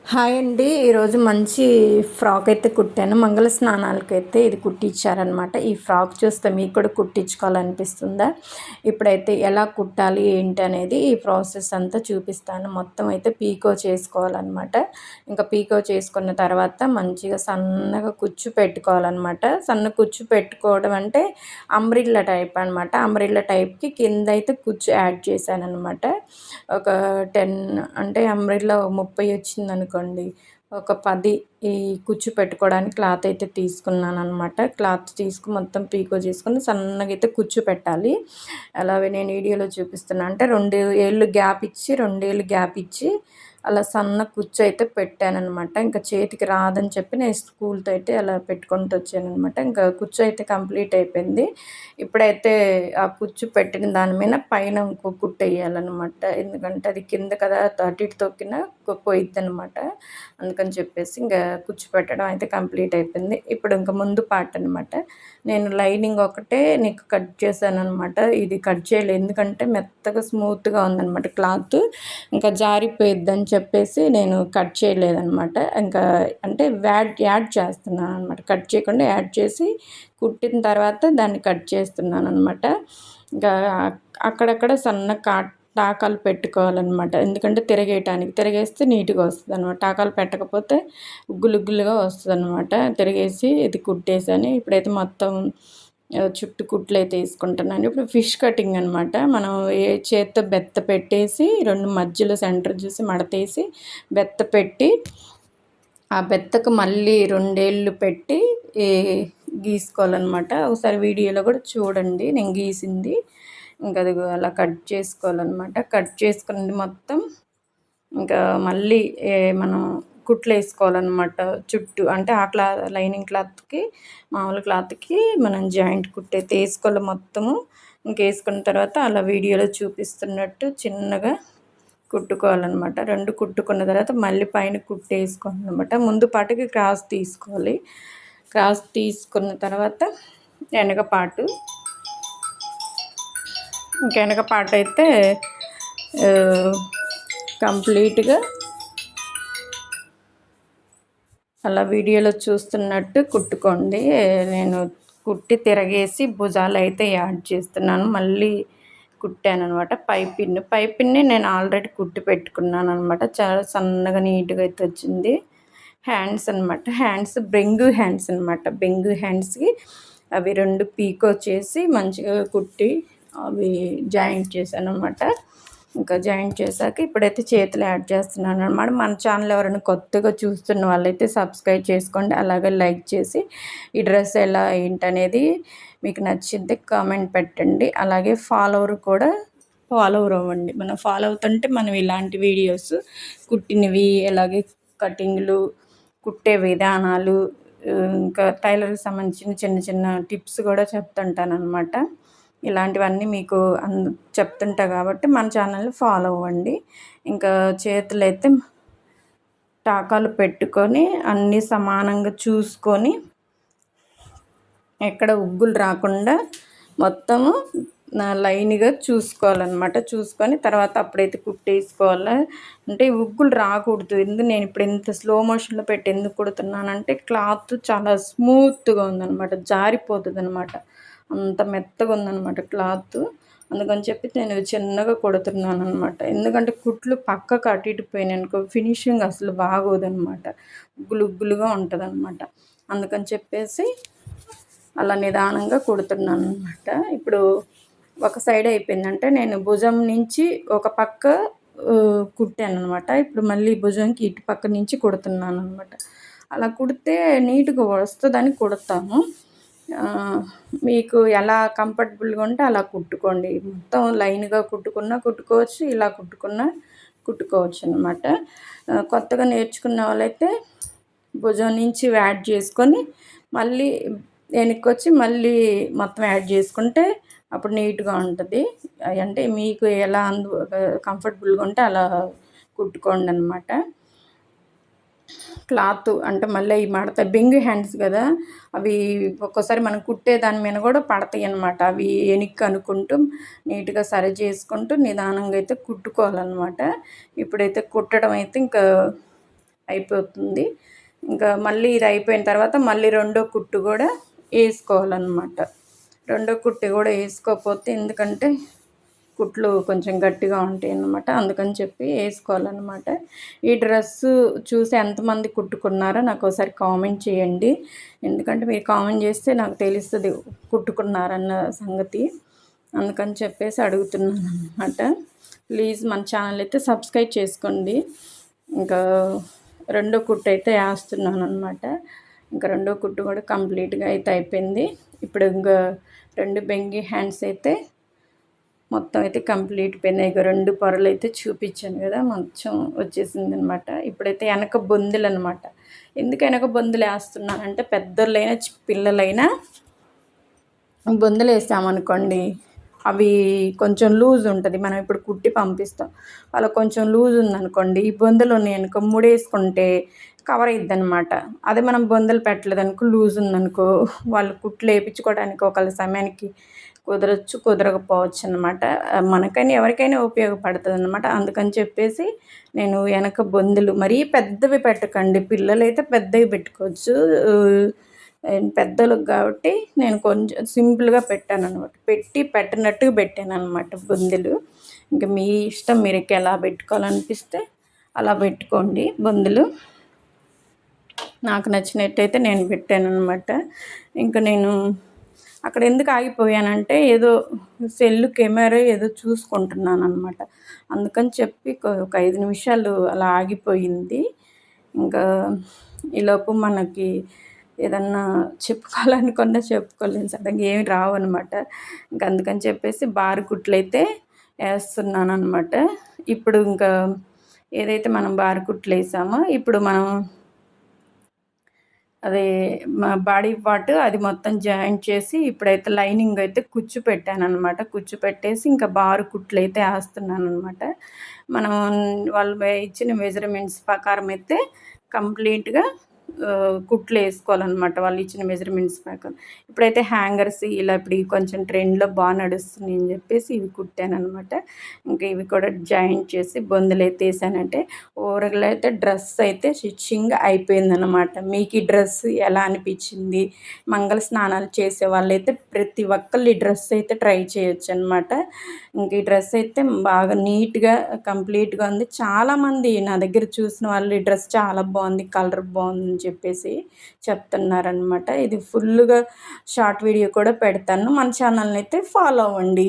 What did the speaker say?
Hi అండి. ఈరోజు మంచి ఫ్రాక్ అయితే కుట్టాను. మంగళ స్నానాలకైతే ఇది కుట్టించారనమాట. ఈ ఫ్రాక్ చూస్తే మీకు కూడా కుట్టించుకోవాలనిపిస్తుందా? ఇప్పుడైతే ఎలా కుట్టాలి ఏంటి అనేది ఈ ప్రాసెస్ అంతా చూపిస్తాను. మొత్తం అయితే పీకో చేసుకోవాలన్నమాట. ఇంకా పీకో చేసుకున్న తర్వాత మంచిగా సన్నగా కుచ్చు పెట్టుకోవాలన్నమాట. సన్న కుచ్చు పెట్టుకోవడం అంటే అంబ్రిల్లా టైప్ అనమాట. అంబ్రిల్లా టైప్కి కింద అయితే కుచ్చు యాడ్ చేశానన్నమాట. ఒక 10 అంటే అంబ్రెల్లా 30 వచ్చిందనుకోండి. ఒక 10 ఈ కుచ్చు పెట్టుకోవడానికి క్లాత్ అయితే తీసుకున్నాననమాట. క్లాత్ తీసుకొని మొత్తం పీకో చేసుకొని సన్నగా అయితే కుచ్చు పెట్టాలి. అలాగే నేను వీడియోలో చూపిస్తున్నా. అంటే 2 ఏళ్ళు గ్యాప్ ఇచ్చి 2 ఏళ్ళు గ్యాప్ ఇచ్చి అలా సన్న కుచ్చు అయితే పెట్టాననమాట. ఇంకా చేతికి రాదని చెప్పి నేను స్కూల్‌తో అయితే అలా పెట్టుకుంటూ వచ్చాననమాట. ఇంకా కుచ్చు అయితే కంప్లీట్ అయిపోయింది. ఇప్పుడైతే ఆ కుచ్చు పెట్టిన దాని మీద పైన ఇంకో కుట్టేయాలనమాట. ఎందుకంటే అది కింద కదా అటు ఇటు తొక్కినా పోయిద్దనమాట. అందుకని చెప్పేసి ఇంకా కుచ్చు పెట్టడం అయితే కంప్లీట్ అయిపోయింది. ఇప్పుడు ఇంక ముందు పార్ట్ అనమాట. నేను లైనింగ్ ఒకటే నీకు కట్ చేశాననమాట. ఇది కట్ చేయలేదు ఎందుకంటే మెత్తగా స్మూత్‌గా ఉందనమాట క్లాత్. ఇంకా జారిపోయిద్దని చెప్పేసి నేను కట్ చేయలేదనమాట. ఇంకా అంటే యాడ్ చేస్తున్నాననమాట. కట్ చేయకుండా యాడ్ చేసి కుట్టిన తర్వాత దాన్ని కట్ చేస్తున్నాననమాట. ఇంకా అక్కడక్కడ సన్నగా టాకాలు పెట్టుకోవాలన్నమాట. ఎందుకంటే తిరిగేస్తే నీట్‌గా వస్తదనమాట. టాకాలు పెట్టకపోతే ఉగ్గులుగ్గులుగా వస్తదనమాట. తిరిగేసి ఇది కుట్టేసాను. ఇప్పుడైతే మొత్తం చుట్టూ కుట్లయితే వేసుకుంటున్నాను. ఇప్పుడు ఫిష్ కటింగ్ అనమాట. మనం ఏ చేత్తో బెత్త పెట్టేసి 2 మధ్యలో సెంటర్ చూసి మడతేసి బెత్త పెట్టి ఆ బెత్తకు మళ్ళీ 2 ఏళ్ళు పెట్టి గీసుకోవాలన్నమాట. ఒకసారి వీడియోలో కూడా చూడండి నేను గీసింది. ఇంకా అదిగో అలా కట్ చేసుకోవాలన్నమాట. కట్ చేసుకున్నది మొత్తం ఇంకా మళ్ళీ మనం కుట్లేసుకోవాలన్నమాట చుట్టూ. అంటే ఆ లైనింగ్ క్లాత్‌కి మామూలు క్లాత్‌కి మనం జాయింట్ కుట్టయితే వేసుకోవాలి మొత్తము. ఇంకేసుకున్న తర్వాత అలా వీడియోలో చూపిస్తున్నట్టు చిన్నగా కుట్టుకోవాలన్నమాట. 2 కుట్టుకున్న తర్వాత మళ్ళీ పైన కుట్టేసుకోవాలన్నమాట. ముందు పాటుకి క్రాస్ తీసుకోవాలి. క్రాస్ తీసుకున్న తర్వాత వెనక పార్ట్ వెనక పార్ట్ అయితే కంప్లీట్‌గా అలా వీడియోలో చూస్తున్నట్టు కుట్టుకోండి. నేను కుట్టి తిరగేసి భుజాలు అయితే యాడ్ చేస్తున్నాను. మళ్ళీ కుట్టాననమాట. పైపిన్ని నేను ఆల్రెడీ కుట్టి పెట్టుకున్నాననమాట. చాలా సన్నగా నీట్‌గా అయితే వచ్చింది. హ్యాండ్స్ అనమాట. బెంగు హ్యాండ్స్ అనమాట. బెంగు హ్యాండ్స్‌కి అవి 2 పీకో చేసి మంచిగా కుట్టి అవి జాయింట్ చేశాననమాట. ఇంకా జాయింట్ చేశాక ఇప్పుడైతే చేతులు యాడ్ చేస్తున్నాను అనమాట. మన ఛానల్ ఎవరైనా కొత్తగా చూస్తున్న వాళ్ళైతే సబ్స్క్రైబ్ చేసుకోండి. అలాగే లైక్ చేసి ఈ డ్రెస్ ఎలా ఏంటనేది మీకు నచ్చితే కామెంట్ పెట్టండి. అలాగే ఫాలో అవ్వండి. మనం ఫాలో అవుతుంటే మనం ఇలాంటి వీడియోస్ కుట్టినవి అలాగే కటింగ్లు కుట్టే విధానాలు ఇంకా టైలర్కి సంబంధించిన చిన్న చిన్న టిప్స్ కూడా చెప్తుంటానన్నమాట. ఇలాంటివన్నీ మీకు చెప్తుంటా కాబట్టి మన ఛానల్ని ఫాలో అవ్వండి. ఇంకా చేతులైతే టాకాలు పెట్టుకొని అన్నీ సమానంగా చూసుకొని ఎక్కడ ఉగ్గులు రాకుండా మొత్తము లైన్గా చూసుకోవాలన్నమాట. చూసుకొని తర్వాత అప్పుడైతే కుట్టేసుకోవాలి. అంటే ఉగ్గులు రాకూడదు. నేను ఇప్పుడు ఇంత స్లో మోషన్లో పెట్టి ఎందుకు కుడుతున్నానంటే క్లాత్ చాలా స్మూత్గా ఉందన్నమాట. జారిపోతుంది అనమాట. అంత మెత్తగా ఉందన్నమాట క్లాత్. అందుకని చెప్పి నేను చిన్నగా కుడుతున్నాను అనమాట. ఎందుకంటే కుట్లు పక్కకు అటు ఇటు పోయినాయనుకో ఫినిషింగ్ అసలు బాగోదన్నమాట. ఉగ్గులుగా ఉంటుంది అనమాట. అందుకని చెప్పేసి అలా నిదానంగా కుడుతున్నాను అనమాట. ఇప్పుడు ఒక సైడ్ అయిపోయిందంటే నేను భుజం నుంచి ఒక పక్క కుట్టాను అనమాట. ఇప్పుడు మళ్ళీ భుజంకి ఇటు పక్క నుంచి కుడుతున్నాను అనమాట. అలా కుడితే నీట్గా వస్తుందని కుడతాము. మీకు ఎలా కంఫర్టబుల్గా ఉంటే అలా కుట్టుకోండి. మొత్తం లైన్గా కుట్టుకోవచ్చు, ఇలా కుట్టుకోవచ్చు అనమాట. కొత్తగా నేర్చుకున్న వాళ్ళైతే భుజం నుంచి యాడ్ చేసుకొని మళ్ళీ వెనక్కొచ్చి మళ్ళీ మొత్తం యాడ్ చేసుకుంటే అప్పుడు నీట్గా ఉంటుంది. అంటే మీకు ఎలా కంఫర్టబుల్గా ఉంటే అలా కుట్టుకోండి అనమాట. క్లాత్ అంటే మళ్ళీ ఈ మడత బెంగు హ్యాండ్స్ కదా, అవి ఒక్కోసారి మనం కుట్టే దాని మీద కూడా పడతాయి అన్నమాట. అవి వెనక్కి అనుకుంటూ నీట్గా సరి చేసుకుంటూ నిదానంగా అయితే కుట్టుకోవాలన్నమాట. ఇప్పుడైతే కుట్టడం అయితే ఇంకా అయిపోతుంది. ఇంకా మళ్ళీ ఇది అయిపోయిన తర్వాత మళ్ళీ రెండో కుట్టు కూడా వేసుకోవాలన్నమాట. రెండో కుట్టు కూడా వేసుకోకపోతే ఎందుకంటే కుట్లు కొంచెం గట్టిగా ఉంటాయి అన్నమాట, అందుకని చెప్పి వేసుకోవాలన్నమాట. ఈ డ్రెస్సు చూసి ఎంతమంది కుట్టుకున్నారో నాకు ఒకసారి కామెంట్ చేయండి, ఎందుకంటే మీరు కామెంట్ చేస్తే నాకు తెలుస్తుంది కుట్టుకున్నారన్న సంగతి. అందుకని చెప్పేసి అడుగుతున్నాను అన్నమాట. ప్లీజ్ మన ఛానల్ అయితే సబ్స్క్రైబ్ చేసుకోండి. ఇంకా రెండో కుట్టు అయితే వేస్తున్నాను అనమాట. ఇంకా రెండో కుట్టు కూడా కంప్లీట్గా అయితే అయిపోయింది. ఇప్పుడు ఇంకా 2 బెంగి హ్యాండ్స్ అయితే మొత్తం అయితే కంప్లీట్ అయిపోయినాయి. ఇక 2 పొరలు అయితే చూపించాను కదా, మొత్తం వచ్చేసింది అనమాట. ఇప్పుడైతే వెనక బొందులు అనమాట. ఎందుకు వెనక బొందులు వేస్తున్నానంటే పెద్దోళ్ళైనా పిల్లలైనా బొందులు వేసామనుకోండి అవి కొంచెం లూజ్ ఉంటుంది. మనం ఇప్పుడు కుట్టి పంపిస్తాం, వాళ్ళకి కొంచెం లూజ్ ఉందనుకోండి, ఈ బొందలు ఉన్నాయనుకో ముడేసుకుంటే కవర్ అయిద్ది అనమాట. అదే మనం బొందలు పెట్టలేదనుకో, లూజ్ ఉందనుకో, వాళ్ళు కుట్లు వేయించుకోవడానికి ఒకళ్ళ సమయానికి కుదరచ్చు, కుదరకపోవచ్చు అనమాట. మనకైనా ఎవరికైనా ఉపయోగపడుతుంది అనమాట. అందుకని చెప్పేసి నేను వెనక బొందులు మరీ పెద్దవి పెట్టకండి, పిల్లలైతే పెద్దవి పెట్టుకోవచ్చు, పెద్దలకు కాబట్టి నేను కొంచెం సింపుల్గా పెట్టాను అనమాట. పెట్టినట్టుగా పెట్టాను అనమాట బొందులు. ఇంకా మీ ఇష్టం, మీరు ఎలా పెట్టుకోవాలనిపిస్తే అలా పెట్టుకోండి బొందులు. నాకు నచ్చినట్టయితే నేను పెట్టాను అనమాట. ఇంకా నేను అక్కడ ఎందుకు ఆగిపోయానంటే ఏదో సెల్ కెమెరా ఏదో చూసుకుంటున్నాను అనమాట. అందుకని చెప్పి ఒక 5 నిమిషాలు అలా ఆగిపోయింది. ఇంకా ఈలోపు మనకి ఏదన్నా చెప్పుకోవాలనుకున్నా చెప్పుకోలేను, సడన్గా ఏమి రావన్నమాట. ఇంకా అందుకని చెప్పేసి బార్ కుట్లు అయితే వేస్తున్నాను అనమాట. ఇప్పుడు ఇంకా ఏదైతే మనం బార్ కుట్లు వేసామో ఇప్పుడు మనం అదే మా బాడీ పార్ట్ అది మొత్తం జాయింట్ చేసి ఇప్పుడైతే లైనింగ్ అయితే కుచ్చు పెట్టాను అనమాట. కుచ్చు పెట్టేసి ఇంకా బారు కుట్లు అయితే వేస్తున్నాను అనమాట. మనం వాళ్ళు ఇచ్చిన మెజర్మెంట్స్ ప్రకారం అయితే కంప్లీట్గా కుట్లు వేసుకోవాలన్నమాట, వాళ్ళు ఇచ్చిన మెజర్మెంట్స్ ప్రకారం. ఇప్పుడైతే హ్యాంగర్స్ ఇలా ఇప్పుడు కొంచెం ట్రెండ్లో బాగా నడుస్తుంది అని చెప్పేసి ఇవి కుట్టాను అనమాట. ఇంకా ఇవి కూడా జాయింట్ చేసి బొందులు అయితే వేసానంటే ఓవరాల్గా అయితే డ్రెస్ అయితే స్టిచ్చింగ్ అయిపోయిందనమాట. మీకు ఈ డ్రెస్ ఎలా అనిపించింది? మంగళ స్నానాలు చేసే వాళ్ళైతే ప్రతి ఒక్కళ్ళు ఈ డ్రెస్ అయితే ట్రై చేయొచ్చు అనమాట. ఇంక ఈ డ్రెస్ అయితే బాగా నీట్గా కంప్లీట్గా ఉంది. చాలామంది నా దగ్గర చూసిన వాళ్ళు ఈ డ్రెస్ చాలా బాగుంది, కలర్ బాగుందని చెప్పేసి చెప్తున్నారనమాట. ఇది ఫుల్గా షార్ట్ వీడియో కూడా పెడతాను, మన ఛానల్ని అయితే ఫాలో అవ్వండి.